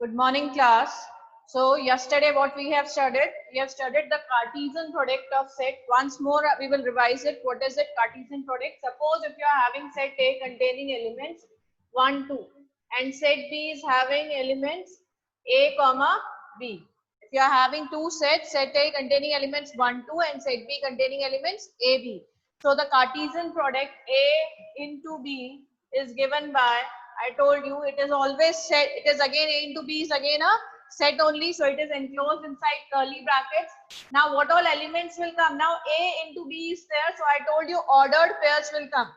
Good morning, class. So yesterday what we have studied the Cartesian product of set. Once more we will revise it. What is it? Cartesian product. Suppose if you are having set A containing elements 1, 2 and set B is having elements A, comma B. If you are having two sets, set A containing elements 1, 2 and set B containing elements A, B. So the Cartesian product A into B is given by, I told you it is always set, it is again A into B is again a set only, so it is enclosed inside curly brackets. Now what all elements will come? Now A into B is there, so I told you ordered pairs will come.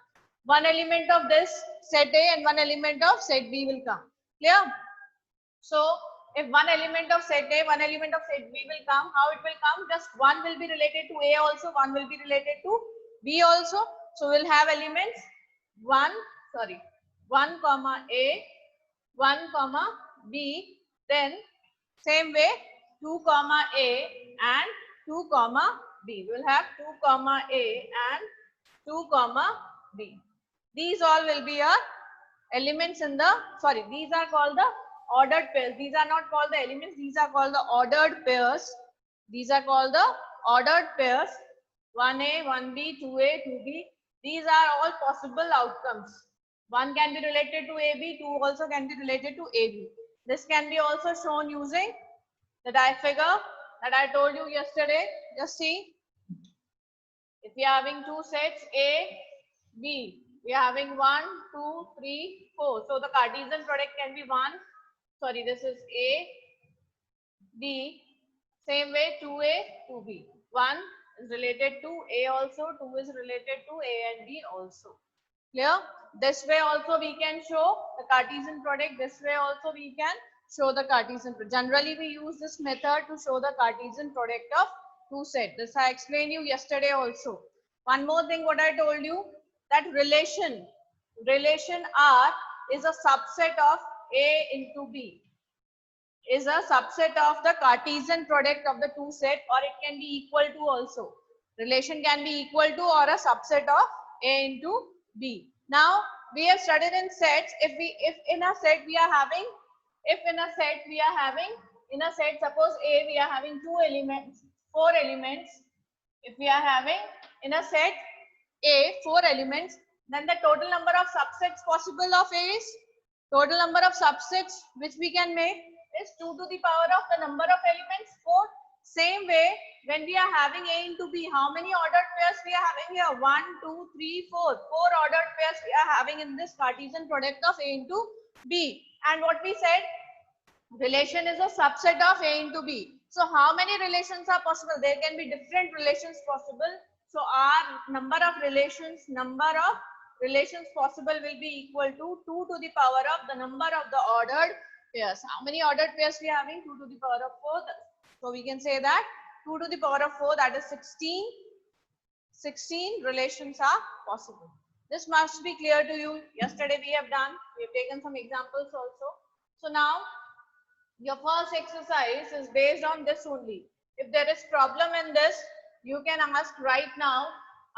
One element of this set A and one element of set B will come. Clear? So if one element of set A, one element of set B will come, how it will come? Just one will be related to A also, one will be related to B also. So we'll have elements 1 comma A, 1 comma B, then same way 2 comma A and 2 comma B. We'll have 2 comma A and 2 comma B. These all will be our elements in the, these are called the ordered pairs. These are not called the elements, these are called the ordered pairs. These are called the ordered pairs. 1A, 1B, 2A, 2B. These are all possible outcomes. One can be related to AB, two also can be related to AB. This can be also shown using the die figure that I told you yesterday. Just see. If we are having two sets A, B, we are having 1, 2, 3, 4. So the Cartesian product can be 1. This is A, B. Same way 2A, 2B. 1 is related to A also, 2 is related to A and B also. Clear? This way also we can show the Cartesian product. This way also we can show the Cartesian product. Generally we use this method to show the Cartesian product of two sets. This I explained you yesterday also. One more thing what I told you, that relation R is a subset of A into B. Is a subset of the Cartesian product of the two set, or it can be equal to also. Relation can be equal to or a subset of A into B. Now we have studied in sets. If in a set suppose A we are having 2 elements, 4 elements. If we are having in a set A 4 elements, then the total number of subsets possible of A is, total number of subsets which we can make is 2 to the power of the number of elements 4. Same way, when we are having A into B, how many ordered pairs we are having here? 1, 2, 3, 4. 4 ordered pairs we are having in this Cartesian product of A into B. And what we said, relation is a subset of A into B. So how many relations are possible? There can be different relations possible. So our number of relations possible will be equal to 2 to the power of the number of the ordered pairs. How many ordered pairs we are having? 2 to the power of 4. So we can say that 2 to the power of 4, that is 16 relations are possible. This must be clear to you. Yesterday we have taken some examples also. So now your first exercise is based on this only. If there is problem in this, you can ask right now.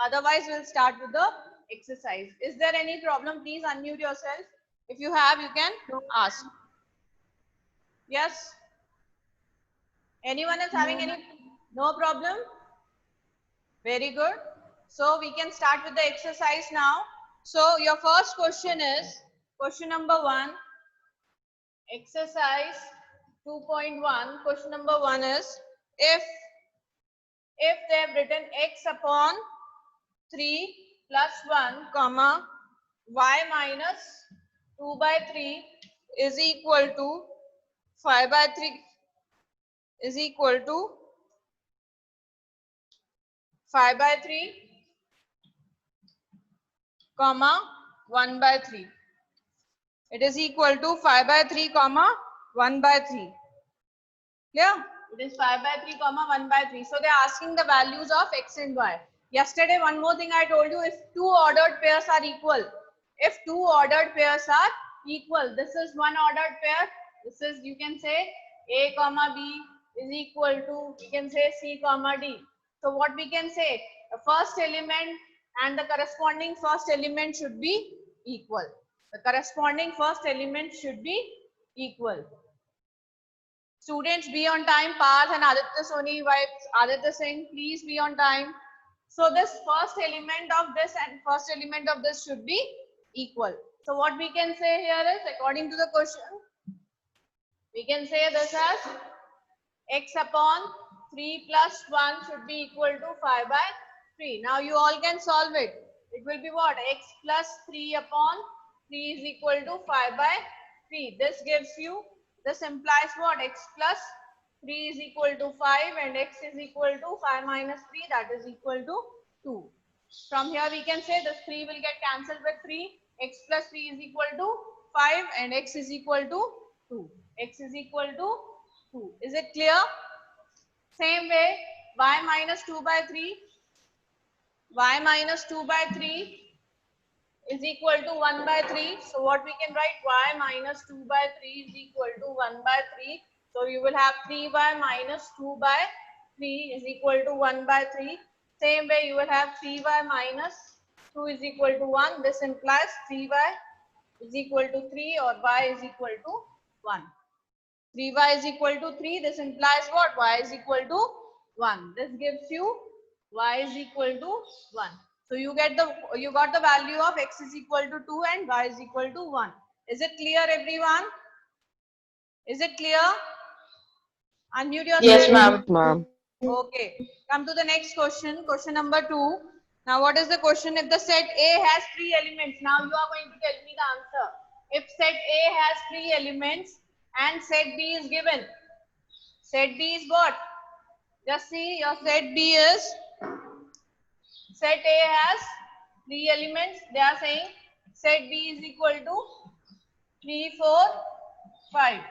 Otherwise, we'll start with the exercise. Is there any problem? Please unmute yourself. If you have, you can ask. Yes? Anyone is having any? No problem? Very good. So we can start with the exercise now. So your first question is, question number 1, exercise 2.1. Question number 1 is, if they have written x upon 3 plus 1 comma y minus 2 by 3 is equal to 5 by 3 is equal to 5 by 3 comma 1 by 3. It is equal to 5 by 3 comma 1 by 3. Clear? It is 5 by 3 comma 1 by 3. So they are asking the values of x and y. Yesterday one more thing I told you, if two ordered pairs are equal. If two ordered pairs are equal, this is one ordered pair. This is, you can say A comma B is equal to, you can say C comma D. So what we can say, the first element and the corresponding first element should be equal. The corresponding first element should be equal. Students, be on time. Parth and Aditya Soni, wife Aditya Singh, please be on time. So this first element of this and first element of this should be equal. So what we can say here is, according to the question, we can say this as x upon 3 plus 1 should be equal to 5 by 3. Now you all can solve it. It will be what? X plus 3 upon 3 is equal to 5 by 3. This gives you, this implies what? X plus 3 is equal to 5 and x is equal to 5 minus 3, that is equal to 2. From here we can say this 3 will get cancelled with 3. X plus 3 is equal to 5 and x is equal to 2. X is equal to 2. Is it clear? Same way, y minus 2 by 3. Y minus 2 by 3 is equal to 1 by 3. So what we can write? Y minus 2 by 3 is equal to 1 by 3. So you will have 3y minus 2 by 3 is equal to 1 by 3. Same way you will have 3y minus 2 is equal to 1. This implies 3y is equal to 3 or y is equal to 1. 3y is equal to 3. This implies what? Y is equal to 1. This gives you y is equal to 1. So you got the value of x is equal to 2 and y is equal to 1. Is it clear, everyone? Is it clear? Unmute yourself. Yes, ma'am. Okay. Come to the next question. Question number 2. Now what is the question? If the set A has 3 elements, now you are going to tell me the answer. If set A has 3 elements and set B is given, set B is what? Just see, your set B is, set A has 3 elements. They are saying set B is equal to 3, 4, 5.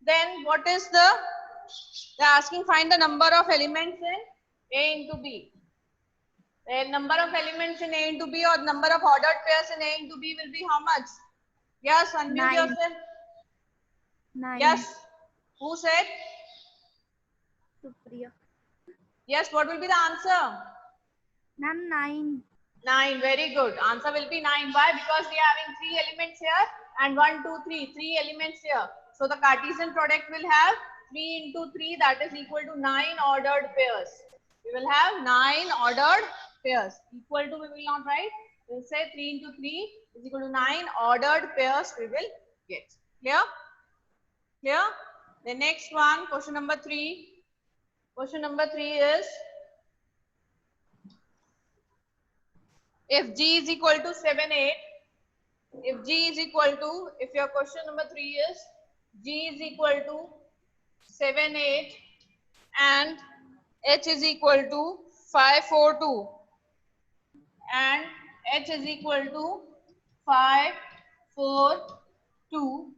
Then what is the, they are asking find the number of elements in A into B. The number of elements in A into B or number of ordered pairs in A into B will be how much? Yes, unmute 9. yourself. 9. Yes. Who said? Supriya. Yes, what will be the answer? Ma'am, 9. 9. Very good. Answer will be 9. Why? Because we are having 3 elements here and 1, 2, 3. 3 elements here. So the Cartesian product will have 3 into 3, that is equal to 9 ordered pairs. We will have 9 ordered pairs. Equal to we will not write. We will say 3 into 3 is equal to 9 ordered pairs we will get. Clear? Clear? The next one, question number 3. Question number 3 is, if G is equal to 7, 8, if G is equal to, if your question number 3 is, G is equal to 7, 8 and H is equal to 5, 4, 2 and H is equal to 5, 4, 2,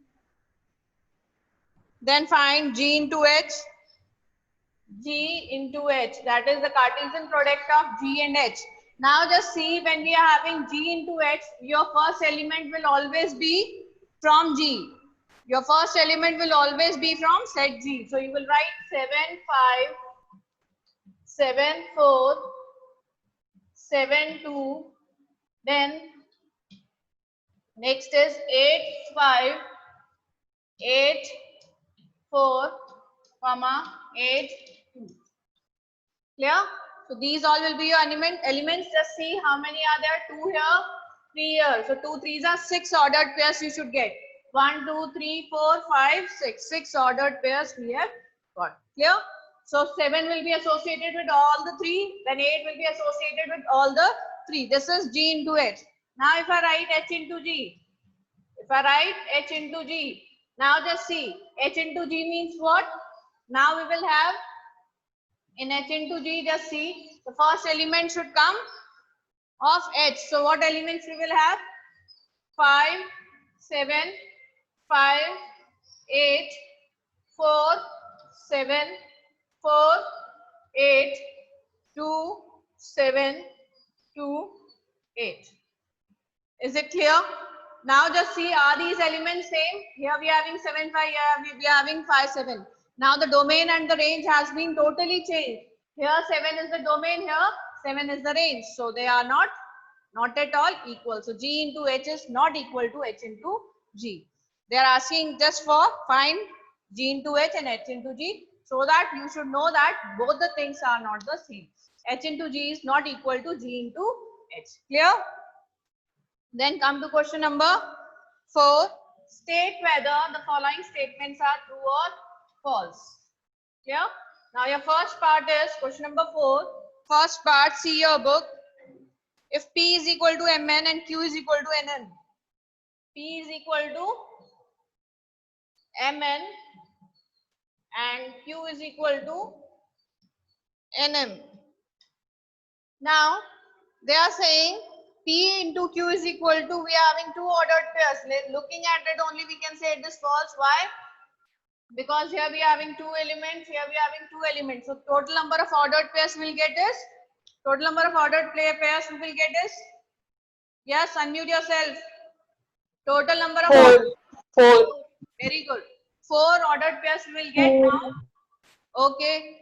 then find G into H. G into H, that is the Cartesian product of G and H. Now just see, when we are having G into H, your first element will always be from G. Your first element will always be from set G. So you will write 7, 5, 7, 4, 7, 2, then next is 8, 5, 8, 4, 8, 2. Clear? So these all will be your elements. Just see how many are there. 2 here, 3 here. So 2 3s are 6 ordered pairs you should get. 1, 2, 3, 4, 5, 6. 6 ordered pairs we have got. Clear? So 7 will be associated with all the 3. Then 8 will be associated with all the 3. This is G into H. Now if I write H into G. If I write H into G. Now just see. H into G means what? Now we will have in H into G, just see, the first element should come of H. So what elements we will have? 5, 7, 5, 8, 4, 7, 4, 8, 2, 7, 2, 8. Is it clear? Now just see, are these elements same? Here we are having 7, 5, here we are having 5, 7. Now the domain and the range has been totally changed. Here 7 is the domain, here 7 is the range. So they are not at all equal. So G into H is not equal to H into G. They are asking just for find G into H and H into G, so that you should know that both the things are not the same. H into G is not equal to G into H. Clear? Then come to question number 4. State whether the following statements are true or false. Clear? Now your first part is question number 4. First part, see your book. If P is equal to Mn and Q is equal to Nn, P is equal to Mn and Q is equal to Nm. Now they are saying P into Q is equal to, we are having two ordered pairs. Looking at it only we can say it is false. Why? Because here we are having two elements, here we are having two elements. So total number of ordered pairs we'll get is, total number of ordered pairs we will get is, yes, unmute yourself. Total number of 4. Very good. 4 ordered pairs we will get now. Okay.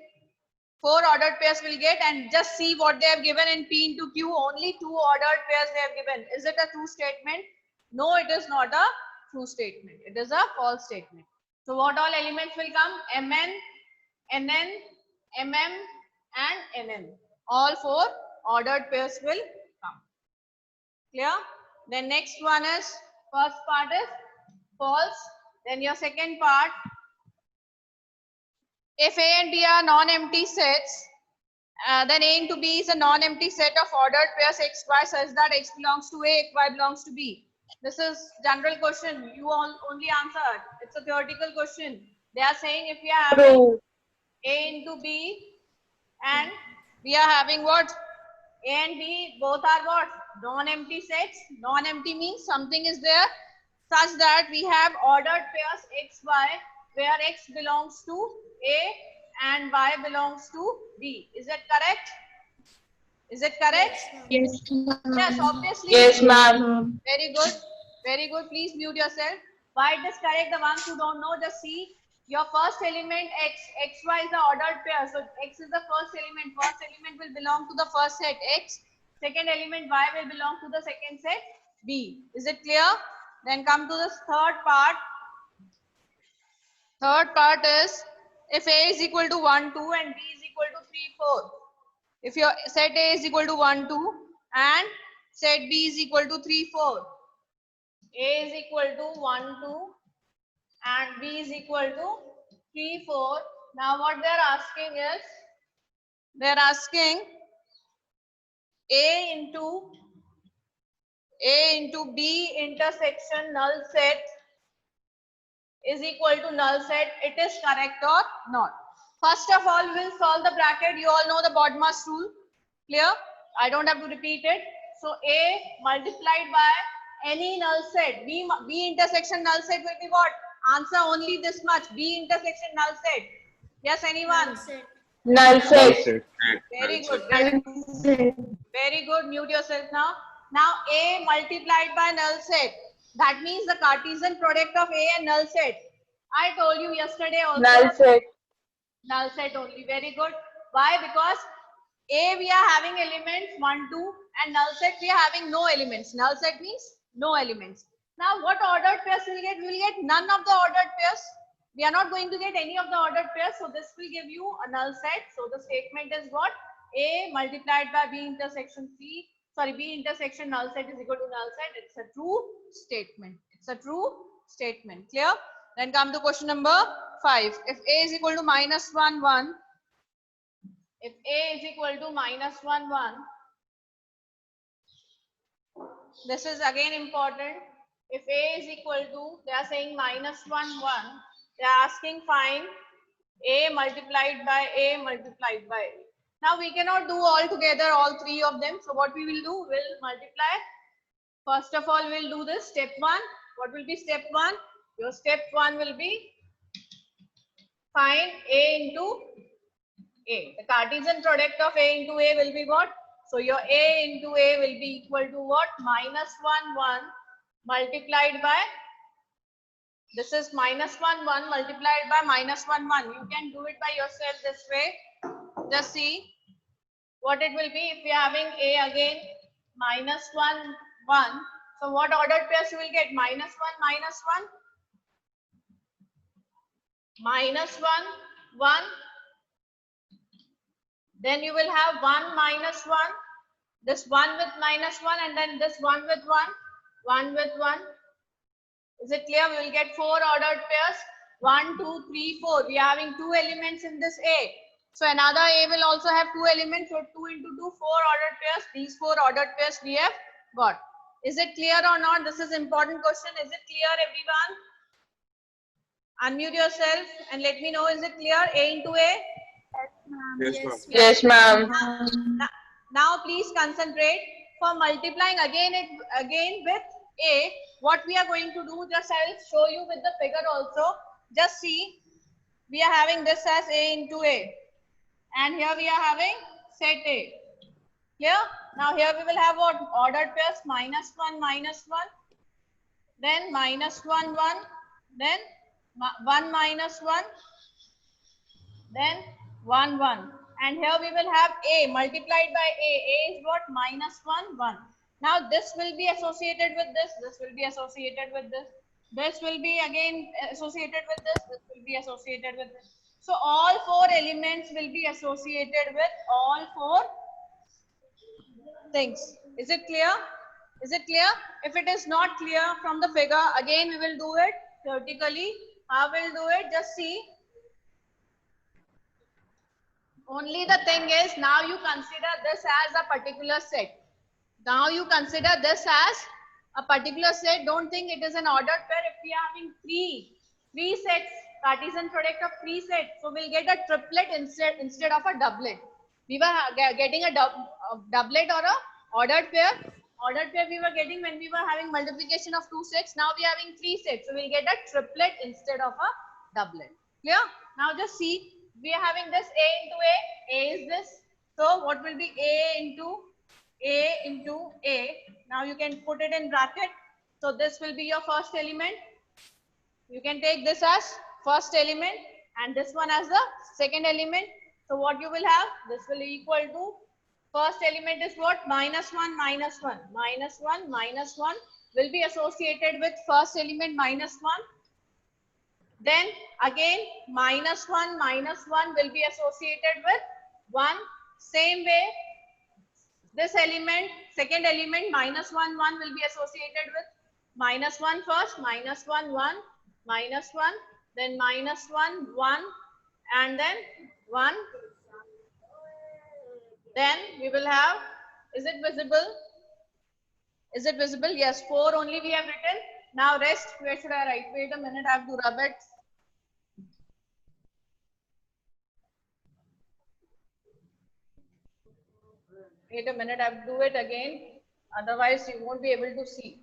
4 ordered pairs will get, and just see what they have given in P into Q. Only 2 ordered pairs they have given. Is it a true statement? No, it is not a true statement. It is a false statement. So what all elements will come? Mn, Nn, Mm and Nn. All 4 ordered pairs will come. Clear? Then next one is, first part is false. Then your second part, if A and B are non-empty sets, then A into B is a non-empty set of ordered pairs x, y such that x belongs to A, x, y belongs to B. This is general question. You all only answered. It's a theoretical question. They are saying if we are having True. A into B and we are having what? A and B both are what? Non-empty sets. Non-empty means something is there such that we have ordered pairs x, y, where x belongs to A and y belongs to B. Is it correct? Is it correct? Yes. Yes, obviously. Yes, ma'am. Very good. Very good. Please mute yourself. Why it is correct? The ones who don't know, just see your first element x. Xy is the ordered pair. So x is the first element. First element will belong to the first set x. Second element y will belong to the second set b. Is it clear? Then come to the third part. Third part is if A is equal to 1, 2 and B is equal to 3, 4. If your set A is equal to 1, 2 and set B is equal to 3, 4. A is equal to 1, 2 and B is equal to 3, 4. Now what they are asking is, they are asking A into B intersection null set is equal to null set. It is correct or not? First of all, we'll solve the bracket. You all know the BODMAS rule. Clear? I don't have to repeat it. So A multiplied by any null set. B intersection null set will be what? Answer only this much. B intersection null set. Yes, anyone? Null set. Very good. Very good. Mute yourself now. Now A multiplied by null set. That means the Cartesian product of A and null set. I told you yesterday also. Null set. Null set only. Very good. Why? Because A we are having elements 1, 2 and null set we are having no elements. Null set means no elements. Now what ordered pairs we will get? We will get none of the ordered pairs. We are not going to get any of the ordered pairs. So this will give you a null set. So the statement is what? A multiplied by B intersection B intersection null set is equal to null set. It's a true statement. It's a true statement. Clear? Then come to question number 5. If A is equal to minus 1, 1. If A is equal to minus 1, 1. This is again important. If A is equal to, they are saying minus 1, 1. They are asking find A multiplied by A multiplied by A. Now we cannot do all together, all three of them. So what we will do, we'll multiply. First of all, we'll do this step 1. What will be step 1? Your step 1 will be find A into A. The Cartesian product of A into A will be what? So your A into A will be equal to what? Minus 1, 1 multiplied by, this is minus 1, 1 multiplied by minus 1, 1. You can do it by yourself this way. Just see what it will be if we are having A again minus 1, 1. So what ordered pairs you will get? Minus 1, minus 1. minus 1, 1. Then you will have 1 minus 1. This 1 with minus 1 and then this 1 with 1. 1 with 1. Is it clear? We will get 4 ordered pairs. 1, 2, 3, 4. We are having 2 elements in this A. So another A will also have 2 elements. So 2 into 2, 4 ordered pairs. These 4 ordered pairs we have got. Is it clear or not? This is important question. Is it clear, everyone? Unmute yourself and let me know. Is it clear? A into A? Yes, ma'am. Now please concentrate. For multiplying again with A, what we are going to do, just I will show you with the figure also. Just see, we are having this as A into A. And here we are having set A. Clear? Now here we will have what? Ordered pairs, minus 1, minus 1. Then minus 1, 1. Then 1 minus 1. Then 1, 1. And here we will have A multiplied by A. A is what? Minus 1, 1. Now this will be associated with this. This will be associated with this. This will be again associated with this. This will be associated with this. So all 4 elements will be associated with all 4 things. Is it clear? Is it clear? If it is not clear from the figure, again we will do it theoretically. How will do it? Just see. Only the thing is, now you consider this as a particular set. Now you consider this as a particular set. Don't think it is an ordered pair. If we are having three sets, Cartesian product of 3 sets, so we'll get a triplet instead of a doublet. We were getting a doublet or a ordered pair. Ordered pair we were getting when we were having multiplication of 2 sets. Now we are having 3 sets, so we'll get a triplet instead of a doublet. Clear? Now just see. We are having this A into A. A is this. So what will be A into A? Now you can put it in bracket. So this will be your first element. You can take this as first element and this one as the second element. So what you will have? This will equal to first element is what? Minus 1, minus 1. Minus 1, minus 1 will be associated with first element minus 1. Then again minus 1 will be associated with 1. Same way this element, second element minus 1 will be associated with minus 1 first, minus 1 1, minus 1, then minus 1 1 and then 1. Then we will have, is it visible? Is it visible? Yes, 4 only we have written. Now rest, where should I write? Wait a minute, I have to rub it. Wait a minute, I have to do it again. Otherwise, you won't be able to see.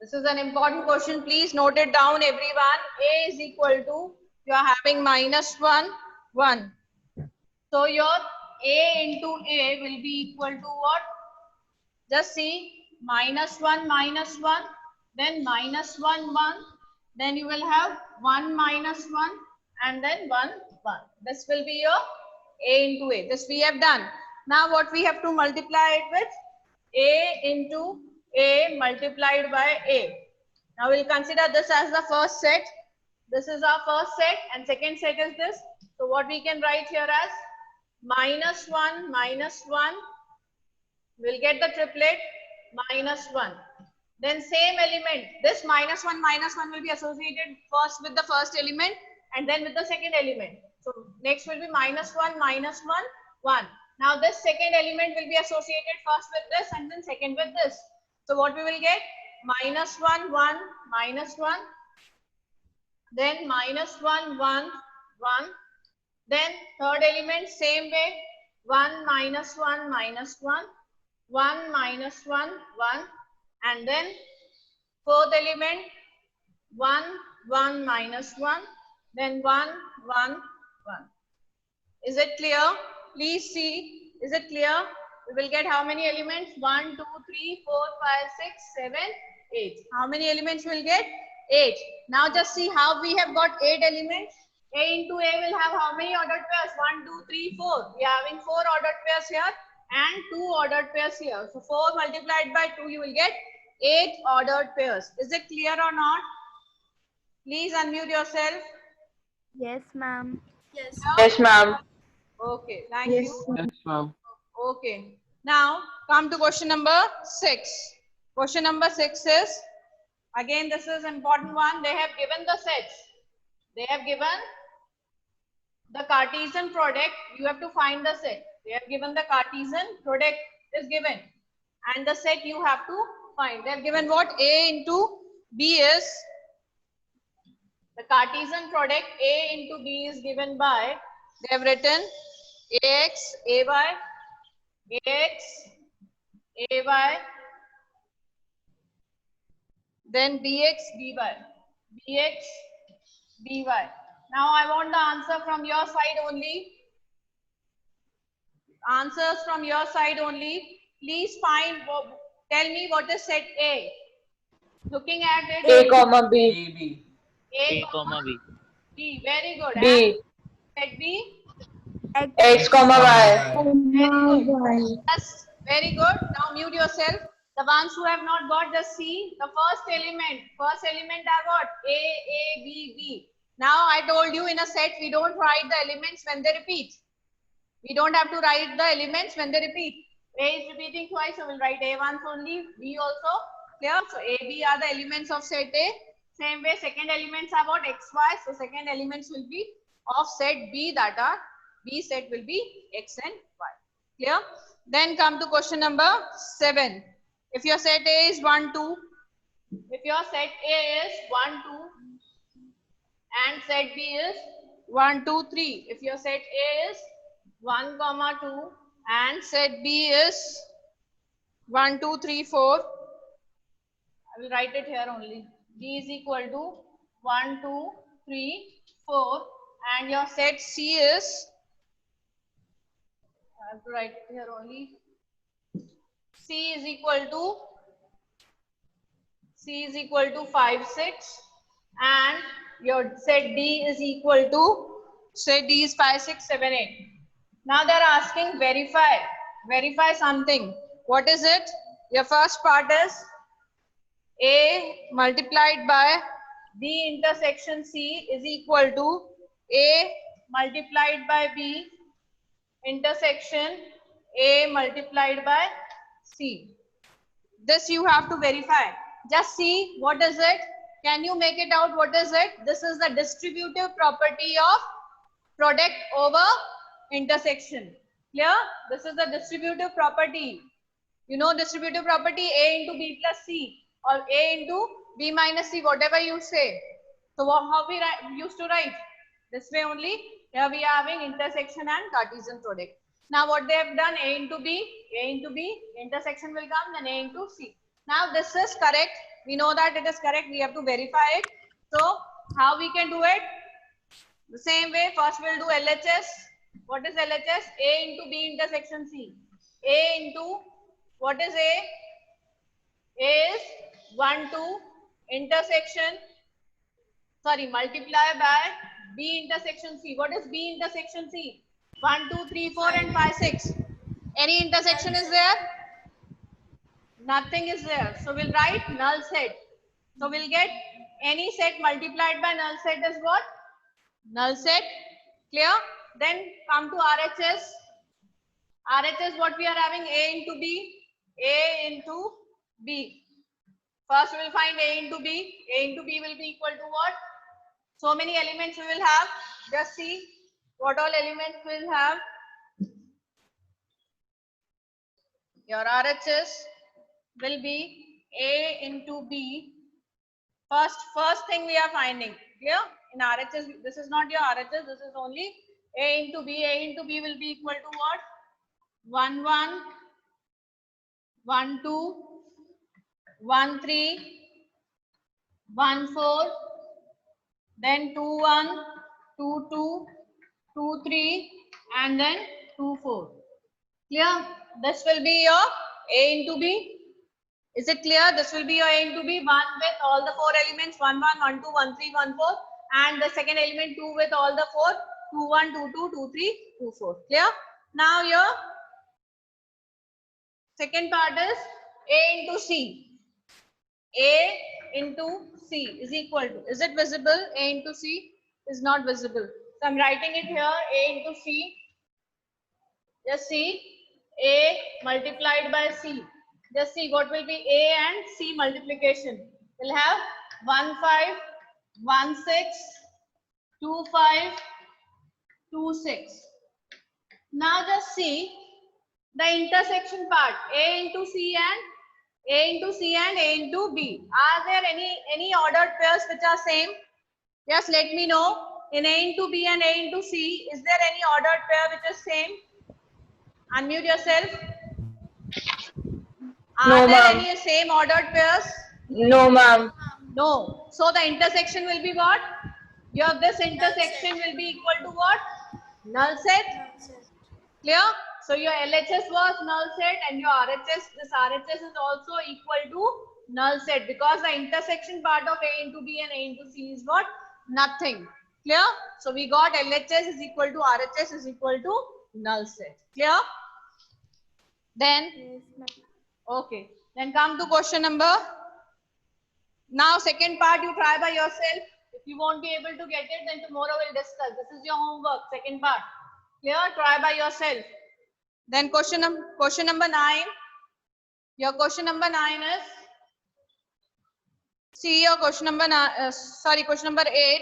This is an important question. Please note it down, everyone. A is equal to, you are having minus 1, 1. So your A into A will be equal to what? Just see, minus 1, then minus 1, 1. Then you will have 1 minus 1 and then 1, 1. This will be your A into A. This we have done. Now what we have to multiply it with? A into A multiplied by A. Now we'll consider this as the first set. This is our first set and second set is this. So what we can write here as minus 1, we'll get the triplet minus 1. Then same element, this minus 1 will be associated first with the first element and then with the second element. So next will be minus 1, 1. Now this second element will be associated first with this and then second with this. So what we will get? Minus 1, 1, minus 1. Then minus 1, 1, 1. Then third element, same way. 1 minus 1, 1 minus 1, 1. And then fourth element, 1, 1 minus 1. Then 1, 1, 1. Is it clear? Please see. Is it clear? We will get how many elements? 1, 2, 3, 4, 5, 6, 7, 8. How many elements we will get? 8. Now just see how we have got 8 elements. A into A will have how many ordered pairs? 1, 2, 3, 4. We are having 4 ordered pairs here and 2 ordered pairs here. So 4 multiplied by 2, you will get 8 ordered pairs. Is it clear or not? Please unmute yourself. Yes, ma'am. Yes, ma'am. Okay, thank Yes, you. ma'am. Yes, ma'am. Okay. Now come to question number 6. Question number 6 is, again this is important one. They have given the sets. They have given the Cartesian product. You have to find the set. They have given the Cartesian product is given, and the set you have to find. They have given what? A into B is the Cartesian product. A into B is given by, they have written AX, AY, AX, AY, then BX, BY, BX, BY. Now I want the answer from your side only. Answers from your side only. Please find, tell me what is set A. Looking at it. A comma B. A, B. A, A comma B. B. Very good. And B. set B. X comma Y. Very good. Yes, very good. Now mute yourself. The ones who have not got, just see the first element. First element are what? A, B, B. Now I told you in a set we don't write the elements when they repeat. We don't have to write the elements when they repeat. A is repeating twice, so we'll write A once only. B also. Clear? So A, B are the elements of set A. Same way, second elements are what? X, Y. So second elements will be of set B, that are B set will be X and Y. Clear? Then come to question number 7. If your set A is 1, 2, if your set A is 1, 2 and set B is 1, 2, 3. If your set A is 1, 2 and set B is 1, 2, 3, 4. I will write it here only. B is equal to 1, 2, 3, 4 and your set C is, I have to write it here only. C is equal to 5, 6 and your set D is equal to, say D is 5, 6, 7, 8. Now they are asking verify something. What is it? Your first part is A multiplied by B intersection C is equal to A multiplied by B intersection A multiplied by C. This you have to verify. Just see what is it. Can you make it out? What is it? This is the distributive property of product over intersection. Clear? This is the distributive property. You know distributive property, A into B plus C or A into B minus C, whatever you say. So how we used to write? This way only. Here we are having intersection and Cartesian product. Now what they have done, A into B, intersection will come, then A into C. Now this is correct. We know that it is correct. We have to verify it. So how we can do it? The same way, first we'll do LHS. What is LHS? A into B intersection C. A into, what is A? A is 1, 2 intersection, sorry, multiply by B intersection C. What is B intersection C? 1, 2, 3, 4 and 5, 6. Any intersection is there? Nothing is there. So we'll write null set. So we'll get any set multiplied by null set is what? Null set. Clear? Then come to RHS. RHS, what we are having? A into B. A into B. First we will find A into B. A into B will be equal to what? So many elements we will have. Just see what all elements we will have. Your RHS will be A into B. First thing we are finding. Clear? In RHS, this is not your RHS. This is only A into B. A into B will be equal to what? 1, 1, 1, 2, 1, 3, 1, 4, then 2, 1, 2, 2, 2, 3, and then 2, 4. Clear? This will be your A into B. Is it clear? This will be your A into B, 1 with all the 4 elements, 1, 1, 1, 2, 1, 3, 1, 4, and the second element 2 with all the 4, 2, 1, 2, 2, 2, 3, 2, 4. Clear? Now your second part is A into C. A into C is equal to, is it visible? A into C is not visible. So I'm writing it here, A into C. Just see, A multiplied by C. Just see what will be A and C multiplication. We'll have 1, 5, 1, 6, 2, 5, 2, 6. Now just see the intersection part, A into C and A into C and A into B. Are there any ordered pairs which are same? Just let me know. In A into B and A into C, is there any ordered pair which is same? Unmute yourself. Are No, there ma'am. any same ordered pairs? No, ma'am. No. So the intersection will be what? This intersection will be equal to what? Null set. Clear? So your LHS was null set and your RHS, this RHS is also equal to null set because the intersection part of A into B and A into C is what? Nothing. Clear? So we got LHS is equal to RHS is equal to null set. Clear? Then, Yes, ma'am. okay. Then come to question number. Now second part you try by yourself. If you won't be able to get it, then tomorrow we'll discuss. This is your homework, second part. Clear? Try by yourself. Then question number 9. Your question number 9 is, see your question number 9, question number 8.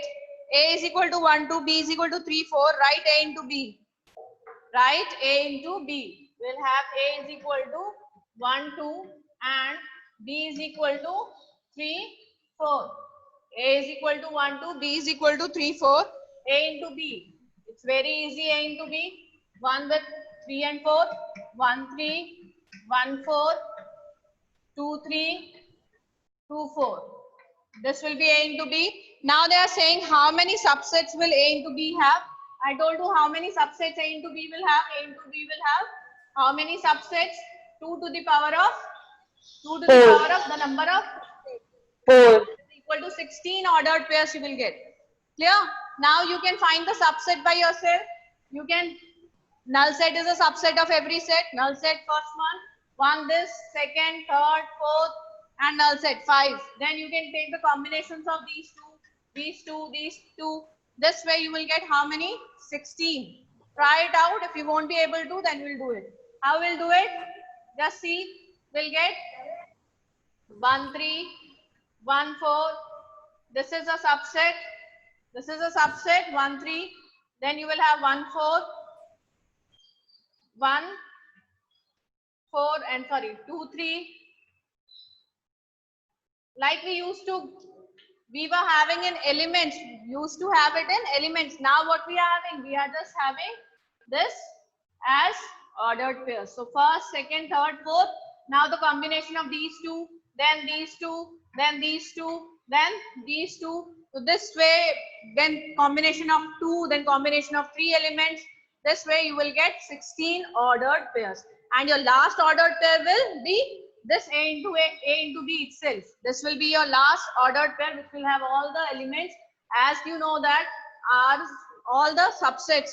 A is equal to 1, 2, B is equal to 3, 4. Write A into B. Write A into B. We'll have A is equal to 1, 2 and B is equal to 3, 4. A is equal to 1, 2, B is equal to 3, 4. A into B. It's very easy, A into B. 1 with 3 and 4. 1, 3, 1, 4, 2, 3, 2, 4. This will be A into B. Now they are saying how many subsets will A into B have? I told you how many subsets A into B will have. A into B will have how many subsets? 2 to the power of 2 to the Four. power of the number of 4. equal to 16 ordered pairs you will get. Clear? Now you can find the subset by yourself. You can, null set is a subset of every set. Null set first one this, second, third, fourth, and null set 5. Then you can take the combinations of these two. This way you will get how many? 16. Try it out. If you won't be able to, then we'll do it. How we'll do it? Just see. We'll get 1, 3, 1, 4. This is a subset. This is a subset. 1, 3. Then you will have 1, 4. 1, 4 and 2, 3. Like we were having in elements, used to have it in elements. Now what we are having? We are just having this as ordered pairs. So first, second, third, fourth. Now the combination of these two, then these two, then these two, then these two. So this way, then combination of 2, then combination of 3 elements. This way you will get 16 ordered pairs. And your last ordered pair will be this A into B itself. This will be your last ordered pair which will have all the elements. As you know that are all the subsets.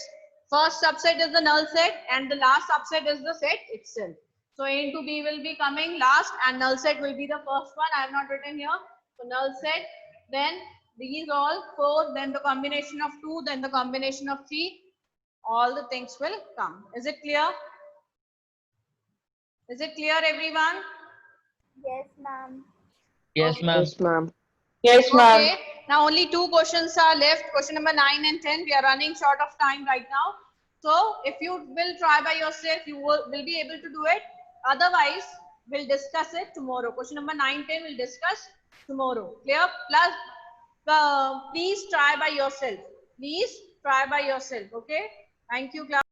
First subset is the null set and the last subset is the set itself. So A into B will be coming last and null set will be the first one. I have not written here. So null set, then these all 4, then the combination of 2, then the combination of 3. All the things will come. Is it clear? Is it clear, everyone? Yes, ma'am. Yes, ma'am. Yes, ma'am. Yes, ma'am. Okay. Now only 2 questions are left. Question number 9 and 10. We are running short of time right now. So if you will try by yourself, you will be able to do it. Otherwise, we'll discuss it tomorrow. Question number 9, 10 we'll discuss tomorrow. Clear? Plus, please try by yourself. Please try by yourself. Okay. Thank you, class.